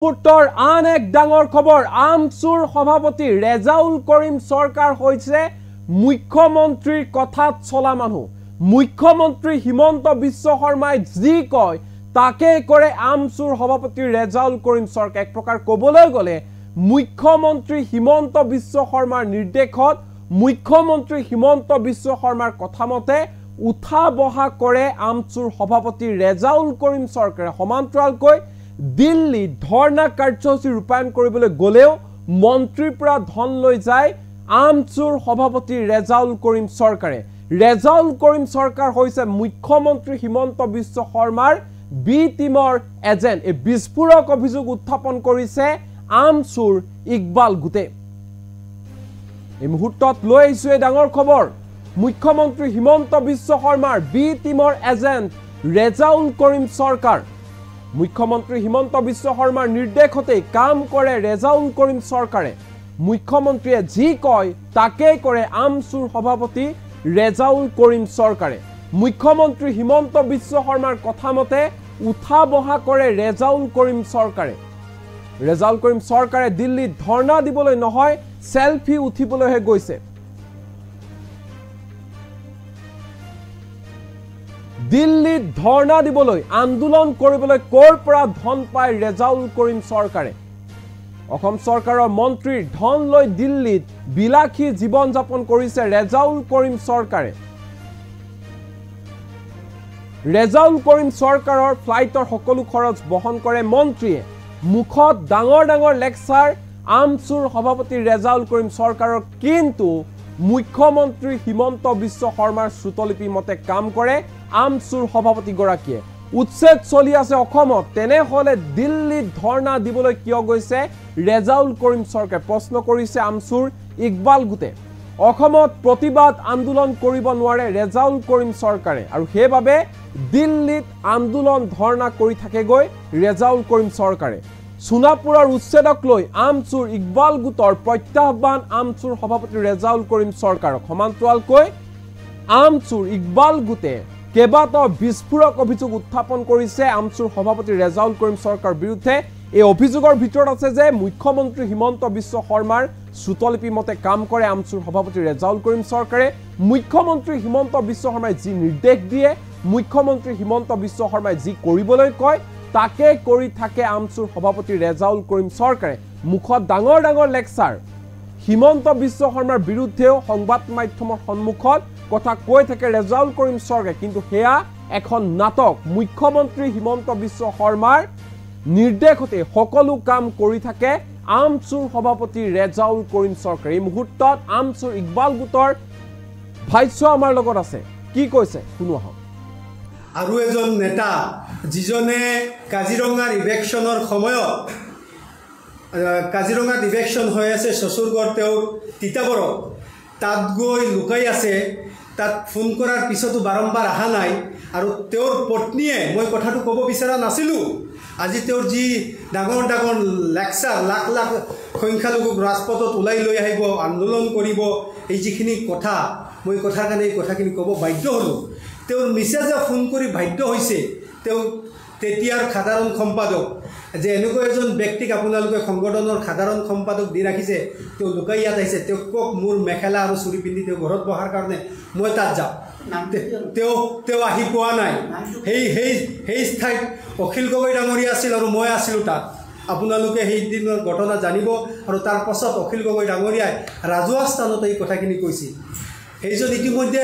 পুত্ৰৰ আন এক ডাঙৰ খবৰ আমচুৰ সভাপতি ৰেজাউল কৰিম সৰকাৰ হৈছে মুখ্যমন্ত্ৰীৰ কথাত চলা মানুহ মুখ্যমন্ত্ৰী হিমন্ত বিশ্ব শৰ্মাই যি কয় তাকে কৰে আমচুৰ সভাপতি ৰেজাউল কৰিম সৰকাৰ এক প্ৰকাৰ কবলৈ গলে মুখ্যমন্ত্ৰী হিমন্ত বিশ্ব শৰ্মাৰ নিৰ্দেশত মুখ্যমন্ত্ৰী হিমন্ত বিশ্ব শৰ্মাৰ কথামতে উঠা বহা কৰে আমচুৰ সভাপতি ৰেজাউল কৰিম সৰকাৰে সমান্তৰালকৈ দিল্লী ধৰ্ণা কাৰ্যসূচী ৰূপায়ণ কৰিবলৈ গলেও মন্ত্ৰীৰ পৰা ধন লৈ যায় আমচুৰ সভাপতি ৰেজাউল কৰিম সৰকাৰে ৰেজাউল কৰিম সৰকাৰ হৈছে মুখ্যমন্ত্ৰী হিমন্ত বিশ্ব শৰ্মাৰ বি টিমৰ এজেন্ট এই বিস্ফোৰক অভিযোগ উত্থাপন কৰিছে আমচুৰ ইকবাল গুটে এই মুহূৰ্তত লৈ আহিছো এই ডাঙৰ খবৰ মুখ্যমন্ত্ৰী হিমন্ত বিশ্ব শৰ্মাৰ বি টিমৰ এজেন্ট ৰেজাউল কৰিম সৰকাৰ মুখ্যমন্ত্ৰী হিমন্ত বিশ্ব শৰ্মাৰ নিৰ্দেশতে কাম কৰে ৰেজাউল কৰিম সৰকাৰে মুখ্যমন্ত্ৰীয়ে যি কয় তাকে কৰে আমচুৰ সভাপতি ৰেজাউল কৰিম সৰকাৰে মুখ্যমন্ত্ৰী হিমন্ত বিশ্ব শৰ্মাৰ কথামতে উঠা বহা কৰে ৰেজাউল কৰিম সৰকাৰে দিল্লীত ধৰ্ণা দিবলৈ নহয় সেলফি উঠিবলৈহে গৈছে দিল্লীত ধৰ্ণা দিবলৈ আন্দোলন কৰিবলৈ কৰ পৰা ধন পায় ৰেজাউল কৰিম সৰকাৰে অসম চৰকাৰৰ মন্ত্ৰীৰ ধন লৈ দিল্লীত বিলাসী জীৱন যাপন কৰিছে ৰেজাউল কৰিম সৰকাৰে ৰেজাউল কৰিম সৰকাৰৰ ফ্লাইটৰ সকলো খৰচ বহন কৰে মন্ত্ৰীয়ে মুখত ডাঙৰ ডাঙৰ লেকচাৰ আমচুৰ সভাপতি ৰেজাউল কৰিম সৰকাৰৰ কিন্তু মুখ্যমন্ত্ৰী হিমন্ত বিশ্ব শৰ্মাৰ শ্ৰুতলিপি মতে কাম কৰে আমচুৰ সভাপতি গৰাকীয়ে উচ্ছেদ চলি আছে অসমত তেনেহলে দিল্লীত ধৰ্ণা দিবলৈ কিয় গৈছে ৰেজাউল কৰিম সৰকাৰে প্ৰশ্ন কৰিছে আমচুৰ ইকবাল গুটে অসমত প্ৰতিবাদ আন্দোলন কৰিব নোৱাৰে ৰেজাউল কৰিম সৰকাৰে আৰু সেইবাবে দিল্লীত আন্দোলন ধৰ্ণা কৰি থাকেগৈ ৰেজাউল কৰিম সৰকাৰে সোনাপুৰৰ উচ্ছেদক লৈ আমচুৰ ইকবাল গুটৰ প্ৰত্যাহ্বান আমচুৰ সভাপতি ৰেজাউল কৰিম সৰকাৰক সমান্তৰালকৈ আমচুৰ ইকবাল গুটে কেইবাটাও বিস্ফোৰক অভিযোগ উত্থাপন কৰিছে আমচুৰ সভাপতি ৰেজাউল কৰিম সৰকাৰৰ বিৰুদ্ধে এই অভিযোগৰ ভিতৰত আছে যে মুখ্যমন্ত্ৰী হিমন্ত বিশ্ব শৰ্মাৰ শ্ৰুতলিপি মতে কাম কৰে আমচুৰ সভাপতি ৰেজাউল কৰিম সৰকাৰে মুখ্যমন্ত্ৰী হিমন্ত বিশ্ব শৰ্মাই যি নিৰ্দেশ দিয়ে মুখ্যমন্ত্ৰী হিমন্ত বিশ্ব শৰ্মাই যি কৰিবলৈ কয় তাকে কৰি থাকে আমচুৰ সভাপতি ৰেজাউল কৰিম সৰকাৰে মুখত ডাঙৰ ডাঙৰ লেকচাৰ হিমন্ত বিশ্ব শৰ্মাৰ বিৰুদ্ধেও সংবাদ মাধ্যমৰ সন্মুখত কথা কৈ থাকে ৰেজাউল কৰিম সৰকাৰে কিন্তু হেয়া এখন নাটক মুখ্যমন্ত্ৰী হিমন্ত বিশ্ব শৰ্মাৰ নিৰ্দেশতে সকলো কাম কৰি থাকে আমচুৰ সভাপতি ৰেজাউল কৰিম সৰকাৰে এই মুহূৰ্তত আমচুৰ ইকবাল গুটৰ ভাষ্য আমাৰ লগত আছে কি কৈছে শুনো আহক আৰু এজন নেতা যিজনে কাজিৰঙাৰ ইভেকশ্যনৰ সময়ত কাজিৰঙাত ইভেকশ্যন হৈ আছে চচুৰগড় তেওঁৰ তিতাবৰত তাত গৈ লুকাই আছে তাত ফোন কৰাৰ পিছতো বাৰম্বাৰ অহা নাই আৰু তেওঁৰ পত্নীয়ে মই কথাটো ক'ব বিচৰা নাছিলোঁ আজি তেওঁৰ যি ডাঙৰ ডাঙৰ লেকচাৰ লাখ লাখ সংখ্যালঘুক ৰাজপথত ওলাই লৈ আহিব আন্দোলন কৰিব এই যিখিনি কথা মই কথাৰ কাৰণে এই কথাখিনি ক'ব বাধ্য হ'লোঁ তেওঁৰ মিছেজে ফোন কৰি বাধ্য হৈছে তেওঁ তেতিয়াৰ সাধাৰণ সম্পাদক যে এনেকুৱা এজন ব্যক্তিক আপোনালোকে সংগঠনৰ সাধাৰণ সম্পাদক দি ৰাখিছে তেওঁ লুকাই ইয়াত আহিছে তেওঁক কওক মোৰ মেখেলা আৰু চুৰি পিন্ধি তেওঁ ঘৰত বহাৰ কাৰণে মই তাত যাওঁ তেওঁ আহি পোৱা নাই সেই ঠাইত অখিল গগৈ ডাঙৰীয়া আছিল আৰু মই আছিলোঁ তাত আপোনালোকে সেইদিনৰ ঘটনা জানিব আৰু তাৰ পাছত অখিল গগৈ ডাঙৰীয়াই ৰাজহুৱা স্থানত এই কথাখিনি কৈছিল সেইজন ইতিমধ্যে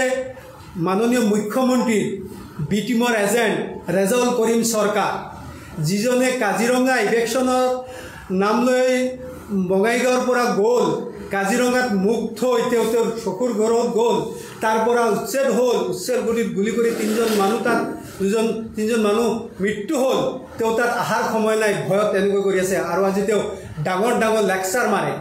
মাননীয় মুখ্যমন্ত্ৰীৰ বি টিমৰ এজেণ্ট ৰেজাউল কৰিম সৰকাৰ যিজনে কাজিৰঙা ইভেকশ্যনৰ নাম লৈ বঙাইগাঁৱৰ পৰা গ'ল কাজিৰঙাত মুখ থৈ তেওঁ তেওঁৰ চকুৰ ঘৰত গ'ল তাৰ পৰা উচ্ছেদ হ'ল উচ্ছেদ গুলি কৰি তিনিজন মানুহ মৃত্যু হ'ল তেওঁ তাত অহাৰ সময় নাই ভয়ত তেনেকৈ কৰি আছে আৰু আজি তেওঁ ডাঙৰ ডাঙৰ লেকচাৰ মাৰে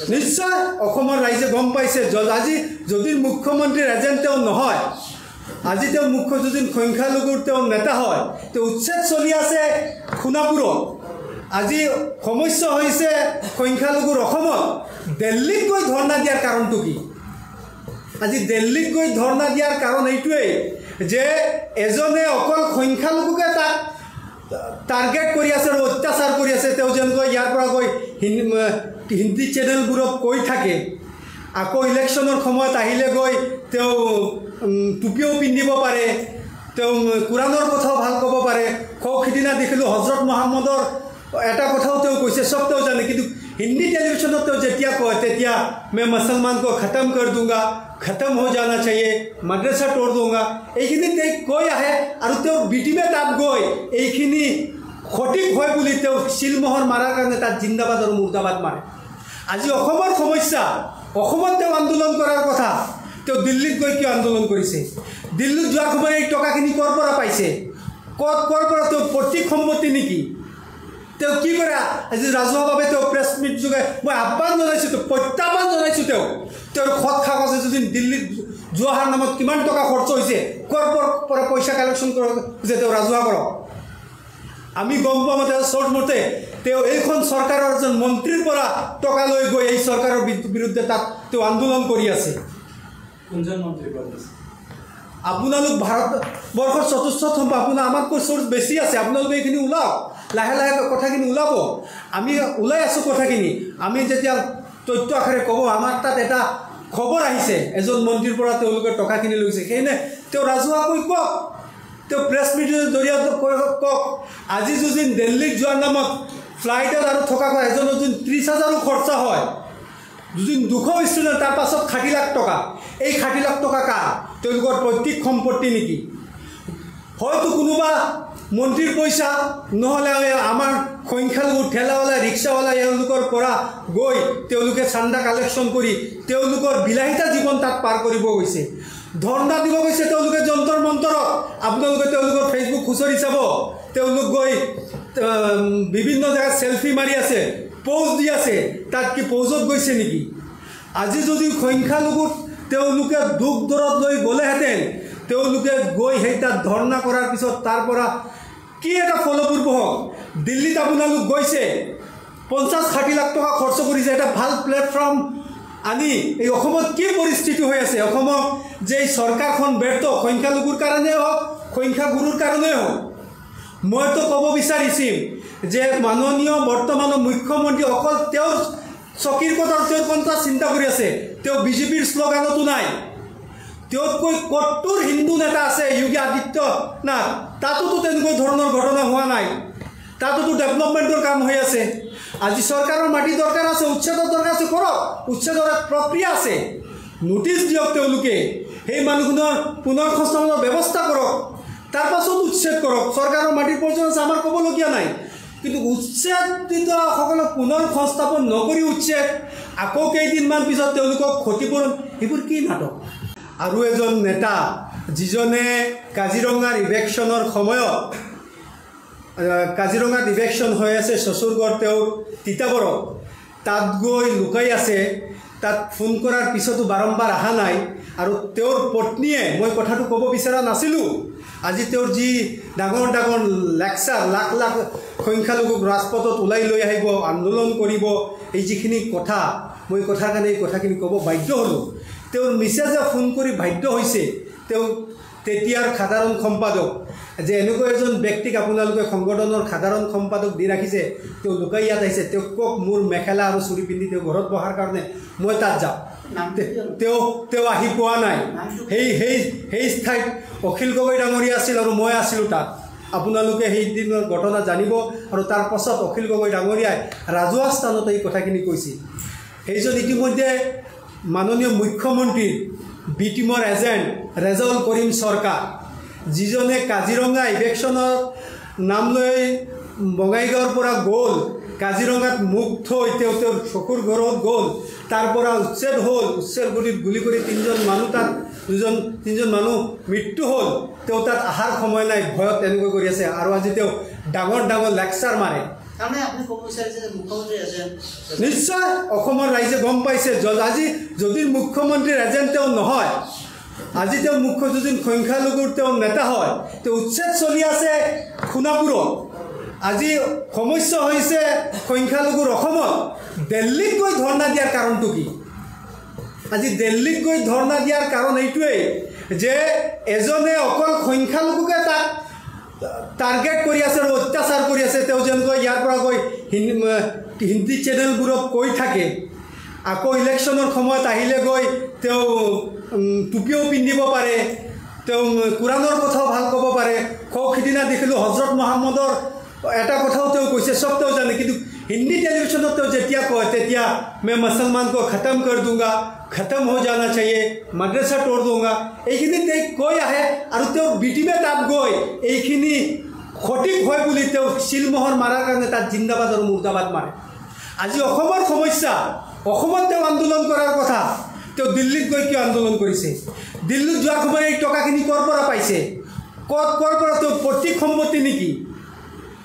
নিশ্চয় অসমৰ ৰাইজে গম পাইছে আজি যদি মুখ্যমন্ত্ৰীৰ এজেণ্ট তেওঁ নহয় আজি তেওঁ মুখ্য যদি সংখ্যালঘুৰ তেওঁ নেতা হয় তেওঁ উচ্ছেদ চলি আছে সোণাপুৰত আজি সমস্যা হৈছে সংখ্যালঘুৰ অসমত দিল্লীত গৈ ধৰ্ণা দিয়াৰ কাৰণটো কি আজি দিল্লীত গৈ ধৰ্ণা দিয়াৰ কাৰণ এইটোৱেই যে এজনে অকল সংখ্যালঘুকে তাক টাৰ্গেট কৰি আছে আৰু অত্যাচাৰ কৰি আছে। তেওঁ যেনেকৈ ইয়াৰ পৰা গৈ হিন্দী চেনেলবোৰত কৈ থাকে, আকৌ ইলেকশ্যনৰ সময়ত আহিলে গৈ তেওঁ টুপিও পিন্ধিব পাৰে, তেওঁ কোৰাণৰ কথাও ভাল ক'ব পাৰে। সিদিনা দেখিলোঁ হজৰত মহম্মদৰ এটা কথাও তেওঁ কৈছে, চব তেওঁ জানে, কিন্তু হিন্দী টেলিভিশ্যনত তেওঁ যেতিয়া কয় তেতিয়া মই মুছলমানক খতম কৰি দূংগা, খতম হৈ জানা চাহিয়ে, মাদ্ৰাছা তোৰ দূংগা, এইখিনি তেওঁ কৈ আহে। আৰু তেওঁ বিটিমে তাত গৈ এইখিনি সঠিক হয় বুলি তেওঁ শিলমোহৰ মাৰাৰ কাৰণে তাত জিন্দাবাদ আৰু মুৰ্দাবাদ মাৰে। আজি অসমৰ সমস্যা, অসমত তেওঁ আন্দোলন কৰাৰ কথা, তেওঁ দিল্লীত গৈ কিয় আন্দোলন কৰিছে? দিল্লীত যোৱাৰ সময় এই টকাখিনি ক'ৰ পৰা পাইছে? ক'ৰ পৰা তেওঁ প্ৰতীক সম্পত্তি নেকি? তেওঁ কি কৰে? আজি ৰাজহুৱাভাৱে তেওঁ প্ৰেছ মিট যোগে মই আহ্বান জনাইছোঁ, তেওঁ প্ৰত্যাহ্বান জনাইছোঁ। তেওঁৰ খত কাগজে যদি দিল্লীত যোৱাৰ নামত কিমান টকা খৰচ হৈছে, ক'ৰ পৰা পইচা কালেকশ্যন কৰক যে তেওঁ ৰাজহুৱা কৰক। আমি গম পোৱা মতে চৰ্ট মতে তেওঁ এইখন চৰকাৰৰ এজন মন্ত্ৰীৰ পৰা টকা লৈ গৈ এই চৰকাৰৰ বিৰুদ্ধে তাত তেওঁ আন্দোলন কৰি আছে। কোনজন মন্ত্ৰীৰ পৰা? আপোনালোক ভাৰতবৰ্ষৰ চতুৰ্থ স্তম্ভ, আপোনাৰ আমাতকৈ চ'ৰ্চ বেছি আছে, আপোনালোকে এইখিনি ওলাওক, লাহে লাহে কথাখিনি ওলাব। আমি ওলাই আছোঁ কথাখিনি। আমি যেতিয়া তথ্য আকাৰে ক'ব, আমাৰ তাত এটা খবৰ আহিছে এজন মন্ত্ৰীৰ পৰা তেওঁলোকে টকাখিনি লৈছে, সেইনে তেওঁ ৰাজহুৱাকৈ কওক, তেওঁ প্ৰেছ মিটৰ জৰিয়তে কওক। আজি যদি দিল্লীত যোৱাৰ নামত ফ্লাইটত আৰু থকা এজনৰ যদি 30,000 খৰচা হয়, যদি 200 ষ্টুডেণ্ট, তাৰ পাছত 60 লাখ টকা। এই 60 লাখ টকা কাৰ? তেওঁলোকৰ পৈতৃক সম্পত্তি নেকি? হয়তো কোনোবা মন্ত্ৰীৰ পইচা, নহ'লে আমাৰ সংখ্যালঘু ঠেলাৱালা ৰিক্সাৱালা এওঁলোকৰ পৰা গৈ তেওঁলোকে চান্দা কালেকশ্যন কৰি তেওঁলোকৰ বিলাসিতা জীৱন তাত পাৰ কৰিব গৈছে। ধৰ্ণা দিব গৈছে তেওঁলোকে যন্তৰ মন্তৰত। আপোনালোকে তেওঁলোকৰ ফেচবুক খুচৰি চাব, তেওঁলোক গৈ বিভিন্ন জেগাত চেলফি মাৰি আছে, প'জ দি আছে। তাত কি প'জত গৈছে নেকি? আজি যদি সংখ্যালঘুত তেওঁলোকে দুখ দৰত লৈ গ'লেহেঁতেন, তেওঁলোকে গৈ সেই তাত ধৰ্ণা কৰাৰ পিছত তাৰ পৰা কি এটা ফলপ্ৰসূ হওক। দিল্লীত আপোনালোক গৈছে, 50-60 লাখ টকা খৰচ কৰিছে, এটা ভাল প্লেটফৰ্ম আনি এই অসমত কি পৰিস্থিতি হৈ আছে, অসমত যে এই চৰকাৰখন ব্যৰ্থ, সংখ্যালঘুৰ কাৰণেই হওক, সংখ্যাগুৰুৰ কাৰণেই হওক। মইতো ক'ব বিচাৰিছিল যে মাননীয় বৰ্তমানৰ মুখ্যমন্ত্ৰী অকল তেওঁৰ চকীৰ কথা তেওঁ কোনটা চিন্তা কৰি আছে, তেওঁ বিজেপিৰ শ্লোগানতো নাই। তেওঁতকৈ কট্টৰ হিন্দু নেতা আছে যোগী আদিত্যনাথ, তাতোতো তেনেকুৱা ধৰণৰ ঘটনা হোৱা নাই, তাতোতো ডেভেলপমেণ্টৰ কাম হৈ আছে। আজি চৰকাৰৰ মাটি দৰকাৰ আছে, উচ্ছেদৰ দৰকাৰ আছে, কৰক, উচ্ছেদৰ প্ৰক্ৰিয়া আছে, নোটিছ দিয়ক তেওঁলোকে, সেই মানুহজনৰ পুনৰ সংস্থাপনৰ ব্যৱস্থা কৰক, তাৰ পাছত উচ্ছেদ কৰক। চৰকাৰৰ মাটিৰ প্ৰয়োজন আছে, আমাৰ ক'বলগীয়া নাই, কিন্তু উচ্ছেদিতসকলক পুনৰ সংস্থাপন নকৰি উচ্ছেদ, আকৌ কেইদিনমান পিছত তেওঁলোকক ক্ষতিপূৰণ, এইবোৰ কি নাটক? আৰু এজন নেতা যিজনে কাজিৰঙাৰ ইভেকশ্যনৰ সময়ত, কাজিৰঙাত ইভেকশ্যন হৈ আছে চচুৰগড়, তেওঁৰ তিতাবৰত তাত গৈ লুকাই আছে, তাত ফোন কৰাৰ পিছতো বাৰম্বাৰ অহা নাই। আৰু তেওঁৰ পত্নীয়ে, মই কথাটো ক'ব বিচৰা নাছিলোঁ, আজি তেওঁৰ যি ডাঙৰ ডাঙৰ লেকচাৰ, লাখ লাখ সংখ্যালঘুক ৰাজপথত ওলাই লৈ আহিব, আন্দোলন কৰিব, এই যিখিনি কথা, মই কথাৰ কাৰণে এই কথাখিনি ক'ব বাধ্য হ'লোঁ। তেওঁৰ মিছেজে ফোন কৰি বাধ্য হৈছে তেওঁ তেতিয়াৰ সাধাৰণ সম্পাদক, যে এনেকুৱা এজন ব্যক্তিক আপোনালোকে সংগঠনৰ সাধাৰণ সম্পাদক দি ৰাখিছে, তেওঁ লুকাই ইয়াত আহিছে, তেওঁক কওক মোৰ মেখেলা আৰু চুৰি পিন্ধি তেওঁ ঘৰত বহাৰ কাৰণে মই তাত যাওঁ। তেওঁ আহি পোৱা নাই। সেই ঠাইত অখিল গগৈ ডাঙৰীয়া আছিল আৰু মই আছিলোঁ তাত। আপোনালোকে সেইদিনৰ ঘটনা জানিব। আৰু তাৰ পাছত অখিল গগৈ ডাঙৰীয়াই ৰাজহুৱা স্থানত এই কথাখিনি কৈছিল। সেইজন ইতিমধ্যে মাননীয় মুখ্যমন্ত্ৰীৰ বি টিমৰ এজেণ্ট ৰেজাউল কৰিম চৰকাৰ, যিজনে কাজিৰঙা ইভেকশ্যনৰ নাম লৈ বঙাইগাঁৱৰ পৰা গ'ল, কাজিৰঙাত মুখ থৈ তেওঁ তেওঁৰ চকুৰ ঘৰত গ'ল, তাৰ পৰা উচ্ছেদ হ'ল, উচ্ছেদ গুলি কৰি তিনিজন মানুহ মৃত্যু হ'ল। তেওঁ তাত অহাৰ সময় নাই, ভয়ত তেনেকৈ কৰি আছে। আৰু আজি তেওঁ ডাঙৰ ডাঙৰ লেকচাৰ মাৰে। নিশ্চয় অসমৰ ৰাইজে গম পাইছে, আজি যদি মুখ্যমন্ত্ৰীৰ এজেণ্ট তেওঁ নহয়, আজি তেওঁ যদি সংখ্যালঘুৰ তেওঁ নেতা হয়, তেওঁ উচ্ছেদ চলি আছে সোণাপুৰত। আজি সমস্যা হৈছে সংখ্যালঘুৰ অসমত। দিল্লীত গৈ ধৰ্ণা দিয়াৰ কাৰণটো কি? আজি দিল্লীত গৈ ধৰ্ণা দিয়াৰ কাৰণ এইটোৱেই যে এজনে অকল সংখ্যালঘুকে তাক টাৰ্গেট কৰি আছে আৰু অত্যাচাৰ কৰি আছে তেওঁ যেনেকৈ ইয়াৰ পৰা গৈ হিন্দী চেনেলবোৰত কৈ থাকে আকৌ ইলেকশ্যনৰ সময়ত আহিলে গৈ তেওঁ টুপিও পিন্ধিব পাৰে তেওঁ কোৰাণৰ কথাও ভাল ক'ব পাৰে সিদিনা দেখিলোঁ হজৰত মহম্মদৰ এটা কথাও তেওঁ কৈছে চব তেওঁ জানে কিন্তু हिंदी टेलीविजन तो जतिया कहते त्या मैं मुसलमान को ख़त्म कर दूंगा ख़त्म हो जाना चाहिए मदरसा तोड़ दूंगा এইখিনি কৈ আহে আৰু তেওঁ বিটিমে তাত গৈ এইখিনি সঠিক হয় বুলি তেওঁ শিলমোহৰ মাৰাৰ কাৰণে তাত জিন্দাবাদ আৰু মুৰ্দাবাদ মাৰে আজি অসমৰ সমস্যা অসমত তেওঁ আন্দোলন কৰাৰ কথা তেওঁ দিল্লীত গৈ কিয় আন্দোলন কৰিছে দিল্লীত যোৱাৰ সময় এই টকাখিনি ক'ৰ পৰা পাইছে ক'ৰ পৰা তেওঁ প্ৰতীক সম্পত্তি নেকি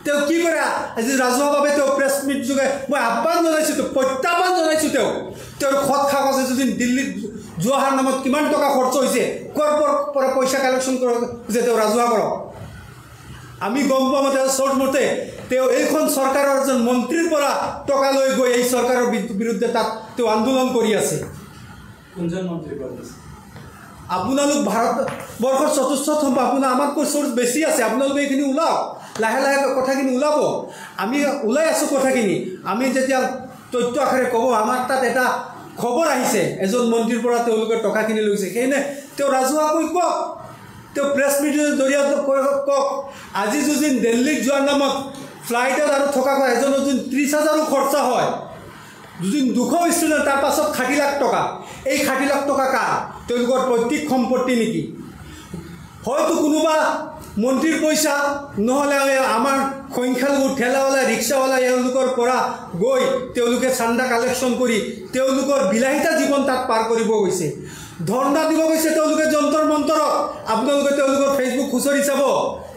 তেওঁ কি কৰে আজি ৰাজহুৱাভাৱে তেওঁ প্ৰেছ মিট যোগে মই আহ্বান জনাইছোঁ তেওঁ প্ৰত্যাহ্বান জনাইছোঁ তেওঁৰ খত কাগজে যদি দিল্লীত যোৱাৰ নামত কিমান টকা খৰচ হৈছে ক'ৰ পৰা পইচা কালেকশ্যন কৰক যে তেওঁ ৰাজহুৱা কৰক আমি গম পোৱা মতে চৰ্ট মতে তেওঁ এইখন চৰকাৰৰ এজন মন্ত্ৰীৰ পৰা টকা লৈ গৈ এই চৰকাৰৰ বিৰুদ্ধে তাত তেওঁ আন্দোলন কৰি আছে কোনজন মন্ত্ৰী কৰিছে আপোনালোক ভাৰতবৰ্ষৰ চতুৰ্থ আপোনাৰ আমাতকৈ চ'ৰ্চ বেছি আছে আপোনালোকে এইখিনি ওলাওক লাহে লাহে কথাখিনি ওলাব আমি ওলাই আছোঁ কথাখিনি আমি যেতিয়া তথ্য আকাৰে ক'ব আমাৰ তাত এটা খবৰ আহিছে এজন মন্ত্ৰীৰ পৰা তেওঁলোকে টকাখিনি লৈছে সেইনে তেওঁ ৰাজহুৱাকৈ কওক তেওঁ প্ৰেছ মিটৰ জৰিয়তে কওক আজি যদি দিল্লীত যোৱাৰ নামত ফ্লাইটত আৰু থকা এজনৰ যদি 30,000 খৰচা হয় যদি 200 ষ্টুডেণ্ট তাৰ পাছত 60 লাখ টকা এই 60 লাখ টকা কাৰ তেওঁলোকৰ প্ৰত্যেক সম্পত্তি নেকি হয়তো কোনোবা মন্ত্ৰীৰ পইচা নহ'লে আমাৰ সংখ্যালঘু ঠেলাৱালা ৰিক্সাৱালা এওঁলোকৰ পৰা গৈ তেওঁলোকে চান্দা কালেকশ্যন কৰি তেওঁলোকৰ বিলাসিতা জীৱন তাত পাৰ কৰিব গৈছে ধৰ্ণা দিব গৈছে তেওঁলোকে যন্তৰ মন্তৰত আপোনালোকে তেওঁলোকৰ ফেচবুক খুচৰি চাব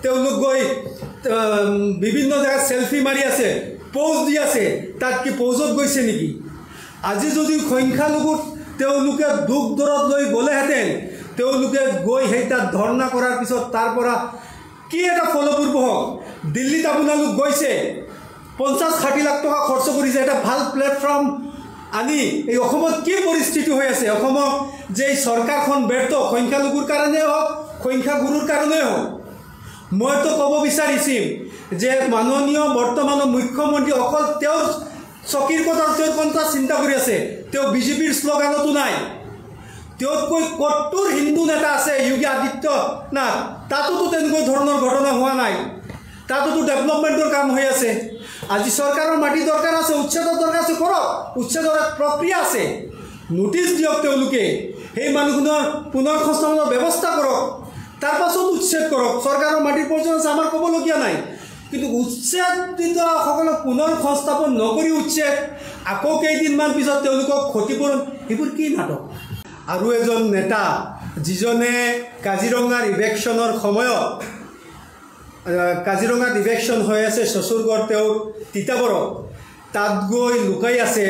তেওঁলোক গৈ বিভিন্ন জেগাত চেলফি মাৰি আছে প'জ দি আছে তাত কি প'জত গৈছে নেকি আজি যদি সংখ্যালঘু তেওঁলোকে দুখ দৰত লৈ গ'লেহেঁতেন তেওঁলোকে গৈ সেই তাত ধৰ্ণা কৰাৰ পিছত তাৰ পৰা কি এটা ফলপ্ৰসূ হওক দিল্লীত আপোনালোক গৈছে 50-60 লাখ টকা খৰচ কৰিছে এটা ভাল প্লেটফৰ্ম আনি এই অসমত কি পৰিস্থিতি হৈ আছে অসমত যে এই চৰকাৰখন ব্যৰ্থ সংখ্যালঘুৰ কাৰণে হওক সংখ্যাগুৰুৰ কাৰণে হওক মইতো ক'ব বিচাৰিছিল যে মাননীয় বৰ্তমানৰ মুখ্যমন্ত্ৰী অকল তেওঁৰ চকীৰ কথা তেওঁ কোনটা চিন্তা কৰি আছে তেওঁ বিজেপিৰ শ্লোগানতো নাই তেওঁতকৈ কট্টৰ হিন্দু নেতা আছে যোগী আদিত্যনাথ তাতোতো তেনেকুৱা ধৰণৰ ঘটনা হোৱা নাই তাতোতো ডেভেলপমেণ্টৰ কাম হৈ আছে আজি চৰকাৰৰ মাটি দৰকাৰ আছে উচ্ছেদৰ দৰকাৰ আছে কৰক উচ্ছেদৰ প্ৰক্ৰিয়া আছে নোটিছ দিয়ক তেওঁলোকে সেই মানুহজনৰ পুনৰ সংস্থাপনৰ ব্যৱস্থা কৰক তাৰ পাছত উচ্ছেদ কৰক চৰকাৰৰ মাটিৰ প্ৰয়োজন আছে আমাৰ ক'বলগীয়া নাই কিন্তু উচ্ছেদিতসকলক পুনৰ সংস্থাপন নকৰি উচ্ছেদ আকৌ কেইদিনমান পিছত তেওঁলোকক ক্ষতিপূৰণ এইবোৰ কি নাটক আৰু এজন নেতা যিজনে কাজিৰঙাৰ ইভেকশ্যনৰ সময়ত কাজিৰঙাত ইভেকশ্যন হৈ আছে চচুৰগড় তেওঁৰ তিতাবৰত তাত গৈ লুকাই আছে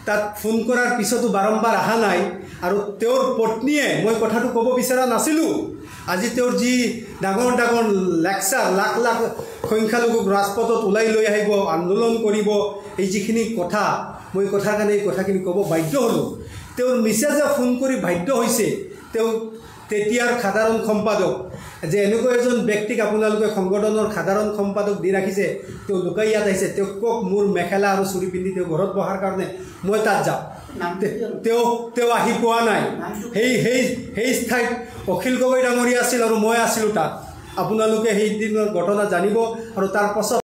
তাত ফোন কৰাৰ পিছতো বাৰম্বাৰ অহা নাই আৰু তেওঁৰ পত্নীয়ে মই কথাটো ক'ব বিচৰা নাছিলোঁ আজি তেওঁৰ যি ডাঙৰ ডাঙৰ লেকচাৰ লাখ লাখ সংখ্যালঘুক ৰাজপথত ওলাই লৈ আহিব আন্দোলন কৰিব এই যিখিনি কথা মই কথাৰ কাৰণে এই কথাখিনি ক'ব বাধ্য হ'লোঁ তেওঁৰ মিছেজে ফোন কৰি বাধ্য হৈছে তেওঁ তেতিয়াৰ সাধাৰণ সম্পাদক যে এনেকুৱা এজন ব্যক্তিক আপোনালোকে সংগঠনৰ সাধাৰণ সম্পাদক দি ৰাখিছে তেওঁ লুকাই ইয়াত আহিছে তেওঁক কওক মোৰ মেখেলা আৰু চুৰি পিন্ধি তেওঁ ঘৰত বহাৰ কাৰণে মই তাত যাওঁ তেওঁ আহি পোৱা নাই সেই ঠাইত অখিল গগৈ ডাঙৰীয়া আছিল আৰু মই আছিলোঁ তাত আপোনালোকে সেই দিনৰ ঘটনা জানিব আৰু তাৰ পাছত